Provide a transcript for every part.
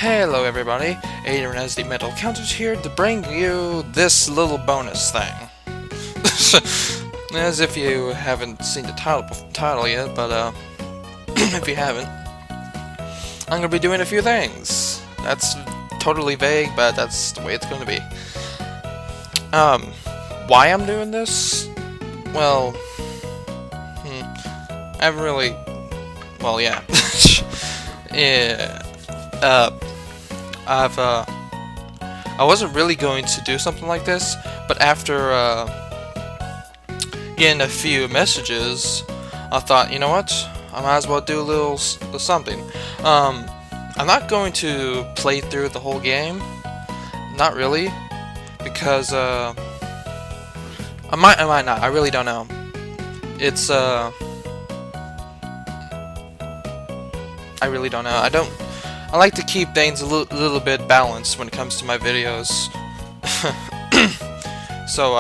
Hello everybody, Adrian as the Mental Accountant here to bring you this little bonus thing. As if you haven't seen the title yet, but if you haven't, I'm going to be doing a few things. That's totally vague, but that's the way it's going to be. Why I'm doing this? Well, I haven't really... Well, yeah. Yeah. I wasn't really going to do something like this, but after getting a few messages, I thought, you know what? I might as well do a little something. I'm not going to play through the whole game. Not really, because I might not. I really don't know. It's I really don't know. I like to keep things a little bit balanced when it comes to my videos. So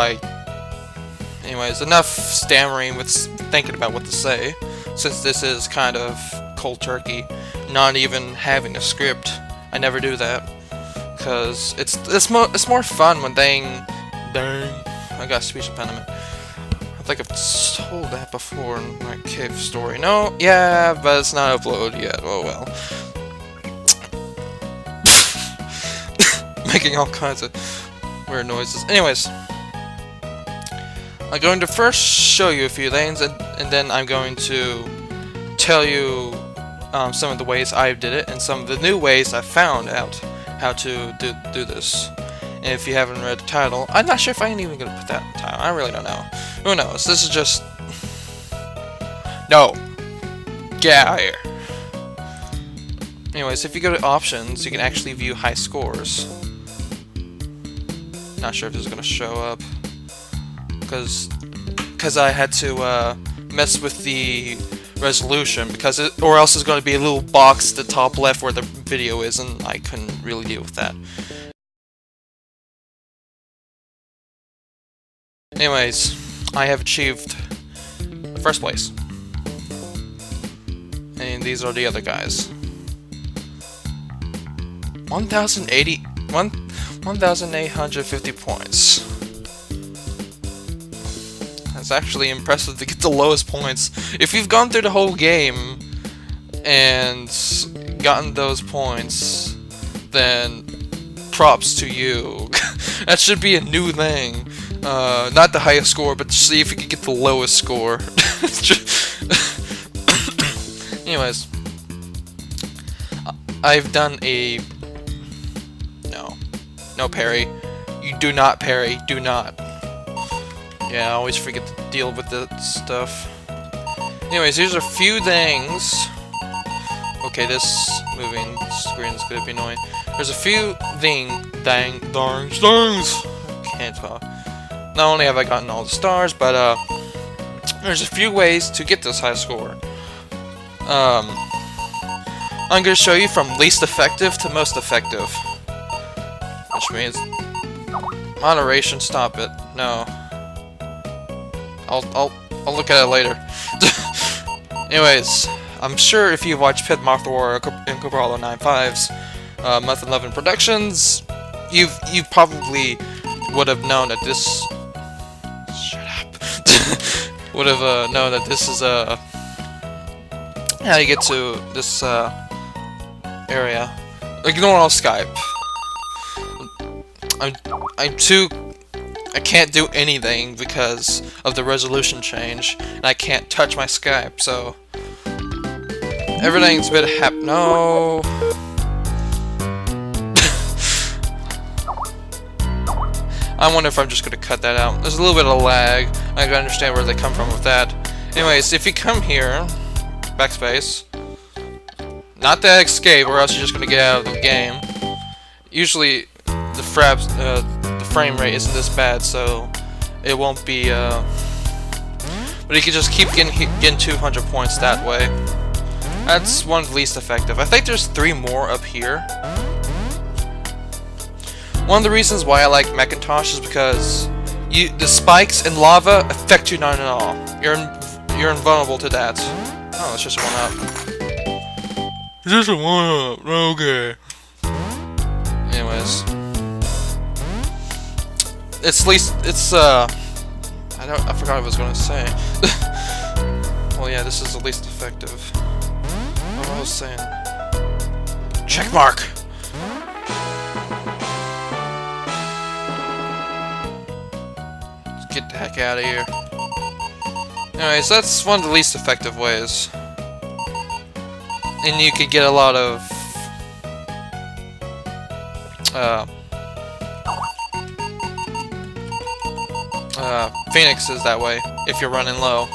anyways, enough stammering with thinking about what to say, since this is kind of cold turkey, not even having a script. I never do that, because it's more fun when dang, I got speech impediment. I think I've told that before in my cave story. No, yeah, but it's not uploaded yet. Oh well. Making all kinds of weird noises. Anyways, I'm going to first show you a few things, and then I'm going to tell you some of the ways I did it, and some of the new ways I found out how to do this. And if you haven't read the title, I'm not sure if I'm even going to put that in the title. I really don't know. Who knows? This is just... No! Get out of here! Anyways, if you go to options, you can actually view high scores. Not sure if this is going to show up, because I had to mess with the resolution, or else it's going to be a little box at the top left where the video is, and I couldn't really deal with that. Anyways, I have achieved first place, and these are the other guys. 1,850 points. That's actually impressive to get the lowest points. If you've gone through the whole game and gotten those points, then props to you. That should be a new thing. Not the highest score, but see if you can get the lowest score. Anyways, I've done a... No parry. You do not parry. Do not. Yeah, I always forget to deal with that stuff. Anyways, here's a few things. Okay, this moving screen is gonna be annoying. There's a few things. Can't talk. Not only have I gotten all the stars, but there's a few ways to get this high score. I'm gonna show you from least effective to most effective. Which means moderation. Stop it. No. I'll look at it later. Anyways, I'm sure if you've watched Pit Moth War and Cabralo 9.5's Month 11 Productions, you probably would have known that this. Shut up. Would have known that this is how you get to this area. Ignore all Skype. I can't do anything because of the resolution change, and I can't touch my Skype, so everything's a bit no. I wonder if I'm just gonna cut that out. There's a little bit of lag. I can understand where they come from with that. Anyways, if you come here, backspace, not that escape, or else you're just gonna get out of the game. Usually, the frame rate isn't this bad, so it won't be. But you can just keep getting 200 points that way. That's one of the least effective. I think there's 3 more up here. One of the reasons why I like Macintosh is because the spikes and lava affect you not at all. You're invulnerable to that. Oh, it's just a 1-up. Just a 1-up. Okay. anyways. It's least, it's, I forgot what I was gonna say. Well, yeah, this is the least effective. What I was saying. Check mark! Let's get the heck out of here. Anyways, that's one of the least effective ways. And you could get a lot of phoenixes that way if you're running low.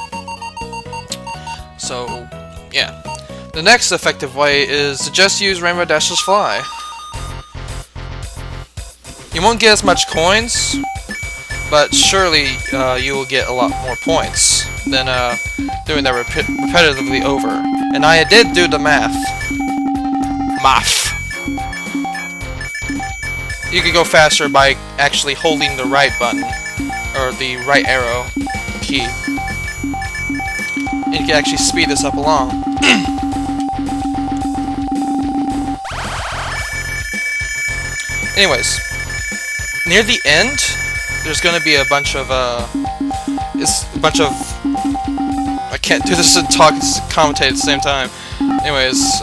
So yeah, the next effective way is to just use Rainbow Dash's fly. You won't get as much coins, but surely you will get a lot more points than doing that repetitively over. And I did do the math. You could go faster by actually holding the right button, or the right arrow key. And you can actually speed this up along. Anyways, near the end, there's gonna be a bunch of, I can't do this and talk and commentate at the same time. Anyways,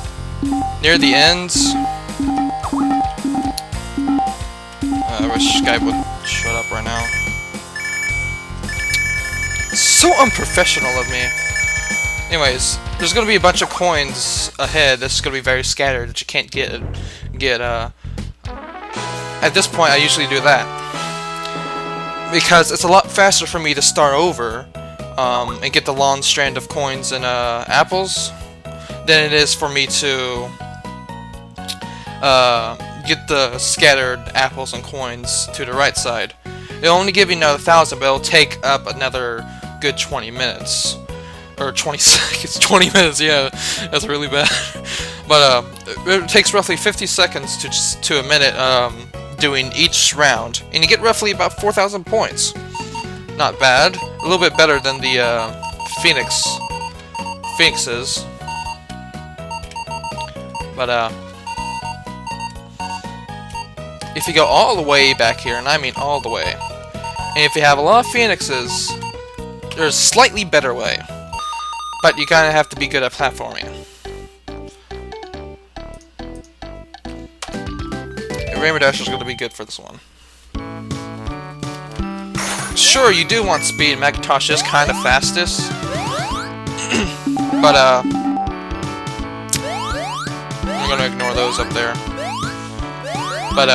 near the end, I wish Skype would shut up right now. It's so unprofessional of me. Anyways, there's gonna be a bunch of coins ahead that's gonna be very scattered that you can't get. At this point, I usually do that because it's a lot faster for me to start over and get the long strand of coins and apples than it is for me to get the scattered apples and coins to the right side. It'll only give you another 1,000, but it'll take up another good 20 minutes. Or 20 seconds. 20 minutes, yeah. That's really bad. But it takes roughly 50 seconds to a minute doing each round. And you get roughly about 4,000 points. Not bad. A little bit better than the Phoenixes. But if you go all the way back here, and I mean all the way, and if you have a lot of Phoenixes, there's a slightly better way. But you kind of have to be good at platforming. And Rainbow Dash is going to be good for this one. Sure, you do want speed. Macintosh is kind of fastest. But, I'm going to ignore those up there. But,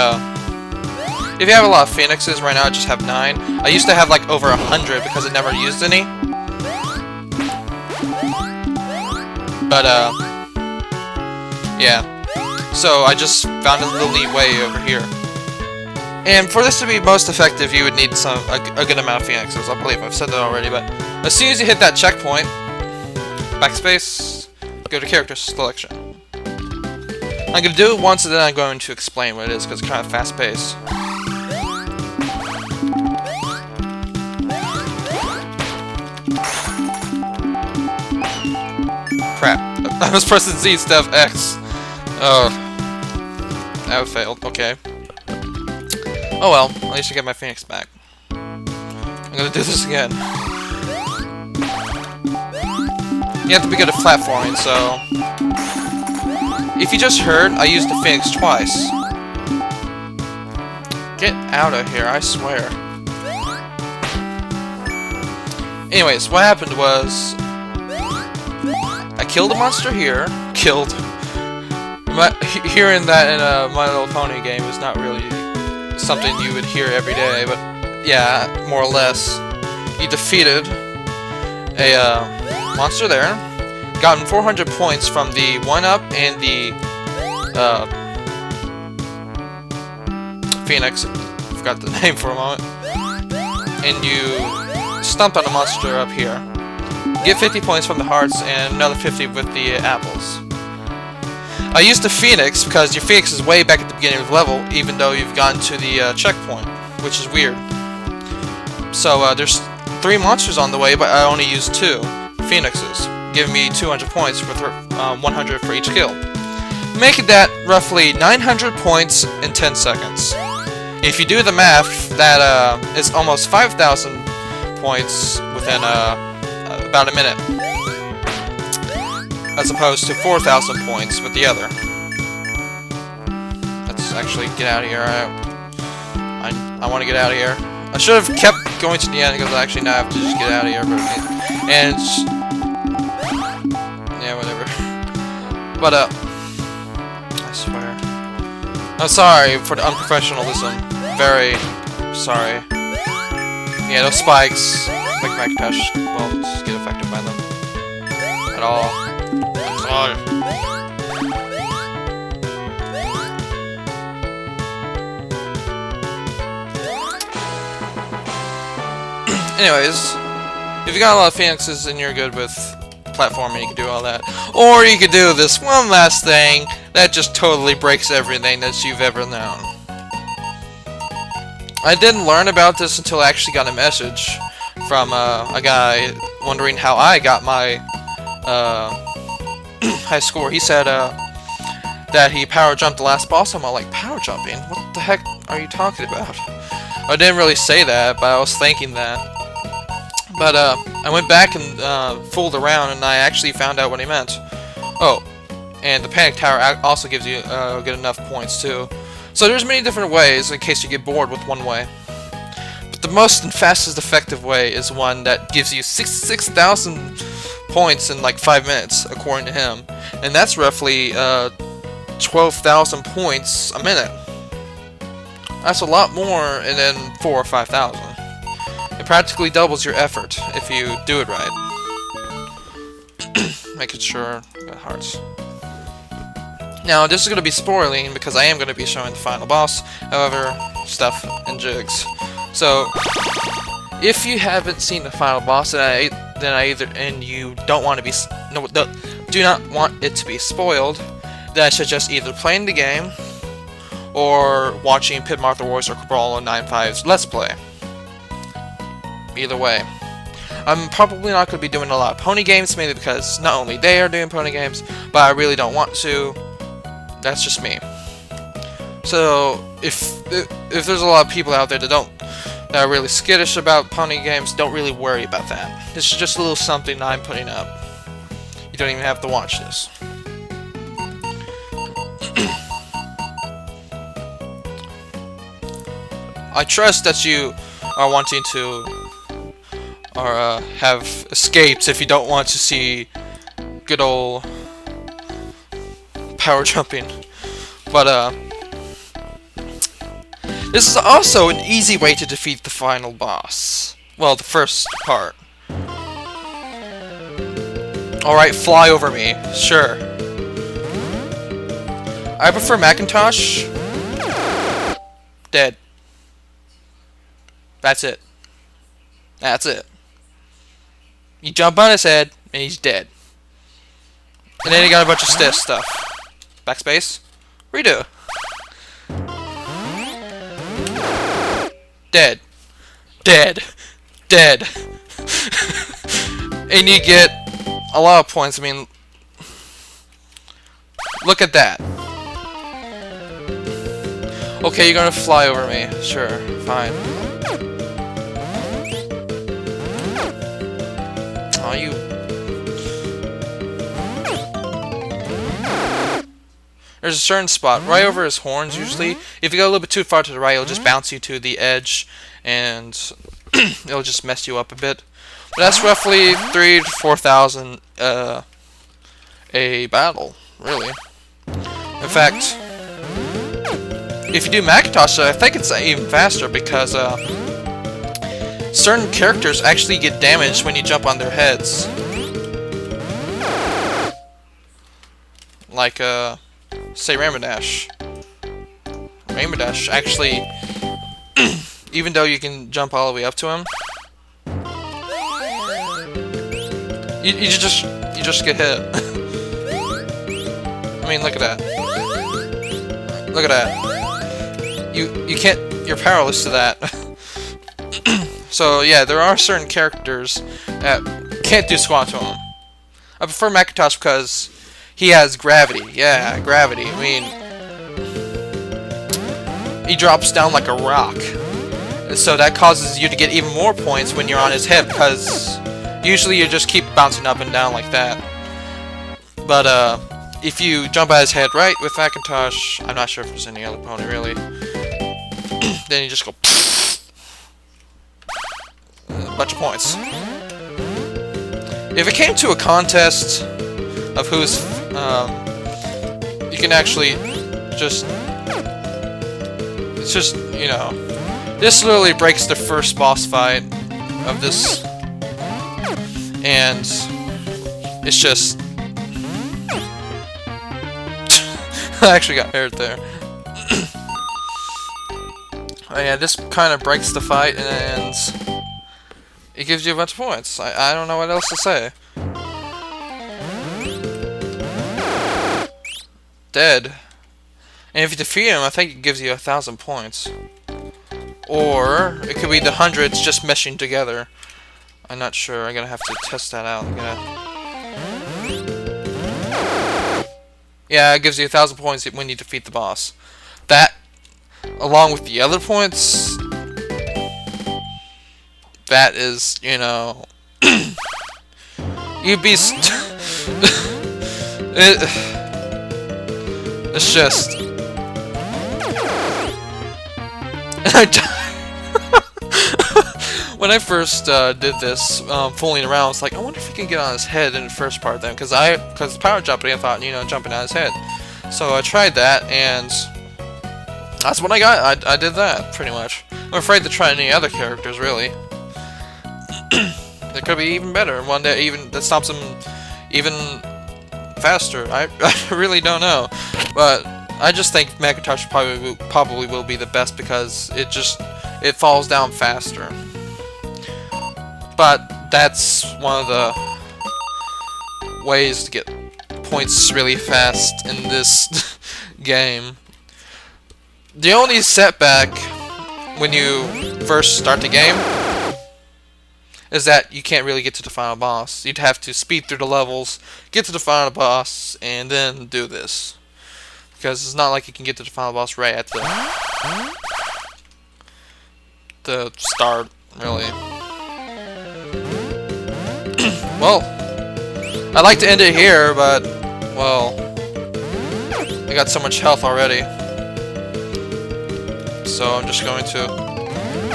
if you have a lot of Phoenixes, right now I just have 9. I used to have like over 100 because I never used any. But, yeah. So I just found a little neat way over here. And for this to be most effective, you would need a good amount of Phoenixes. I believe I've said that already, but as soon as you hit that checkpoint, backspace, go to character selection. I'm going to do it once and then I'm going to explain what it is because it's kind of fast paced. Crap. I was pressing Z instead of X. Oh. That failed. Okay. Oh well. At least I get my Phoenix back. I'm gonna do this again. You have to be good at platforming, so... If you just heard, I used the Phoenix twice. Get out of here, I swear. Anyways, what happened was... I killed a monster here. Killed. But hearing that in a My Little Pony game is not really something you would hear every day, but yeah, more or less. You defeated a monster there. Gotten 400 points from the 1-up and the Phoenix. I forgot the name for a moment. And you stomped on a monster up here. Get 50 points from the hearts and another 50 with the apples. I used the Phoenix because your Phoenix is way back at the beginning of the level, even though you've gotten to the checkpoint, which is weird. So there's 3 monsters on the way, but I only used 2 Phoenixes, giving me 200 points with 100 for each kill. making that roughly 900 points in 10 seconds. If you do the math, that is almost 5,000 points within about a minute, as opposed to 4,000 points with the other. Let's actually get out of here. I want to get out of here. I should have kept going to the end because actually now I have to just get out of here. But, and yeah, whatever. But I swear. I'm sorry for the unprofessionalism. Very sorry. Yeah, those spikes make Macintosh won't get affected by them at all. I'm sorry. Anyways, if you got a lot of phoenixes and you're good with platforming, you can do all that. Or you could do this one last thing that just totally breaks everything that you've ever known. I didn't learn about this until I actually got a message from a guy wondering how I got my high score. He said that he power jumped the last boss. I'm all like, power jumping? What the heck are you talking about? I didn't really say that, but I was thinking that. But I went back and fooled around, and I actually found out what he meant. Oh, and the panic tower also gives you good enough points too. So there's many different ways in case you get bored with one way. But the most and fastest effective way is one that gives you 66,000 points in like 5 minutes, according to him. And that's roughly 12,000 points a minute. That's a lot more than 4,000 or 5,000. It practically doubles your effort if you do it right. Making sure I got hearts. Now, this is going to be spoiling because I am going to be showing the final boss. However, stuff and jigs. So, if you haven't seen the final boss, and you don't want to be do not want it to be spoiled, then I suggest either playing the game or watching Pit Martha Wars or Cabral 95's Let's Play. Either way. I'm probably not going to be doing a lot of pony games, mainly because not only they are doing pony games, but I really don't want to. That's just me. So, if there's a lot of people out there that are really skittish about pony games, don't really worry about that. This is just a little something I'm putting up. You don't even have to watch this. I trust that you are wanting to have escapes if you don't want to see good old power jumping. But this is also an easy way to defeat the final boss. Well, the first part. Alright, fly over me. Sure. I prefer Macintosh. Dead. That's it. That's it. You jump on his head, and he's dead. And then he got a bunch of stiff stuff. Backspace. Redo. Dead. Dead. Dead. And you get a lot of points. I mean, look at that. Okay, you're gonna fly over me. Sure, fine. Oh, you. There's a certain spot right over his horns usually. If you go a little bit too far to the right, it'll just bounce you to the edge and it'll just mess you up a bit. But that's roughly 3,000 to 4,000 a battle, really. In fact, if you do Macintosh, I think it's even faster because certain characters actually get damaged when you jump on their heads. Like, say Rainbow Dash. Rainbow Dash actually, even though you can jump all the way up to him, you just get hit. I mean, look at that. Look at that. You can't. You're powerless to that. So yeah, there are certain characters that can't do squat to him. I prefer Macintosh because he has gravity. Yeah, gravity. I mean, he drops down like a rock. So that causes you to get even more points when you're on his head, because usually you just keep bouncing up and down like that. But if you jump at his head right with Macintosh, I'm not sure if there's any other pony really, then you just go a bunch of points. If it came to a contest of who's, you can actually just, it's just, you know, this literally breaks the first boss fight of this, and it's just, I actually got hurt there. Oh yeah, this kind of breaks the fight, and it gives you a bunch of points. I don't know what else to say. Dead. And if you defeat him, I think it gives you 1,000 points. Or it could be the hundreds just meshing together. I'm not sure. I'm gonna have to test that out. Yeah, it gives you 1,000 points when you defeat the boss. That, along with the other points, that is, you know, you'd be it's just, I died. When I first did this, fooling around, I was like, I wonder if you can get on his head in the first part then, because power jumping, I thought, you know, jumping on his head. So I tried that, and that's what I got. I did that, pretty much. I'm afraid to try any other characters, really. It could be even better, one that stops him even faster. I really don't know, but I just think Macintosh probably will be the best, because it falls down faster. But that's one of the ways to get points really fast in this game. The only setback when you first start the game is that you can't really get to the final boss. You'd have to speed through the levels, get to the final boss, and then do this. Because it's not like you can get to the final boss right at the start, really. Well, I'd like to end it here, but, well, I got so much health already. So I'm just going to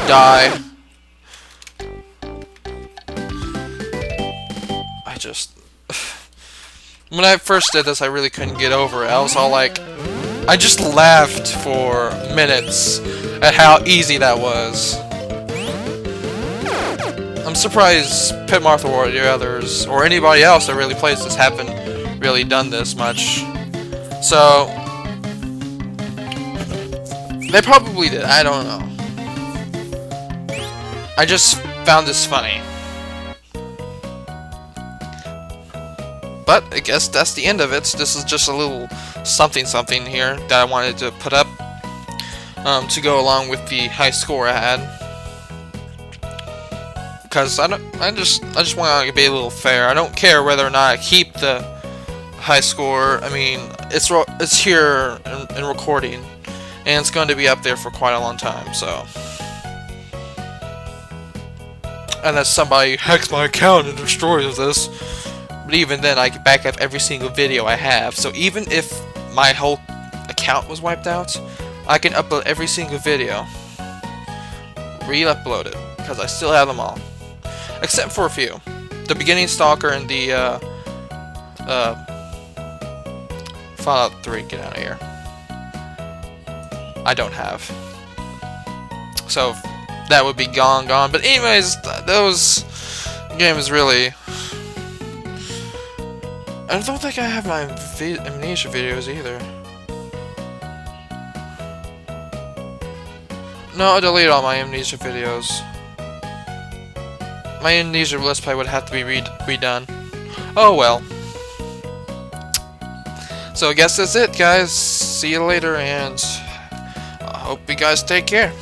die. When I first did this, I really couldn't get over it. I was all like, I just laughed for minutes at how easy that was. I'm surprised Pit Martha or the others, or anybody else that really plays this, haven't really done this much. So, they probably did, I don't know. I just found this funny. But I guess that's the end of it. This is just a little something here that I wanted to put up to go along with the high score I had. Because I just want to be a little fair. I don't care whether or not I keep the high score. I mean, it's here in recording, and it's going to be up there for quite a long time. So, unless somebody hacks my account and destroys this. But even then, I can back up every single video I have. So even if my whole account was wiped out, I can upload every single video. Re-upload it, because I still have them all. Except for a few. The Beginning Stalker and the, Fallout 3, get out of here. I don't have. So, that would be gone. But anyways, those games really... I don't think I have my Amnesia videos either. No, I deleted all my Amnesia videos. My Amnesia Let's Play would have to be redone. Oh well. So I guess that's it, guys. See you later, and I hope you guys take care.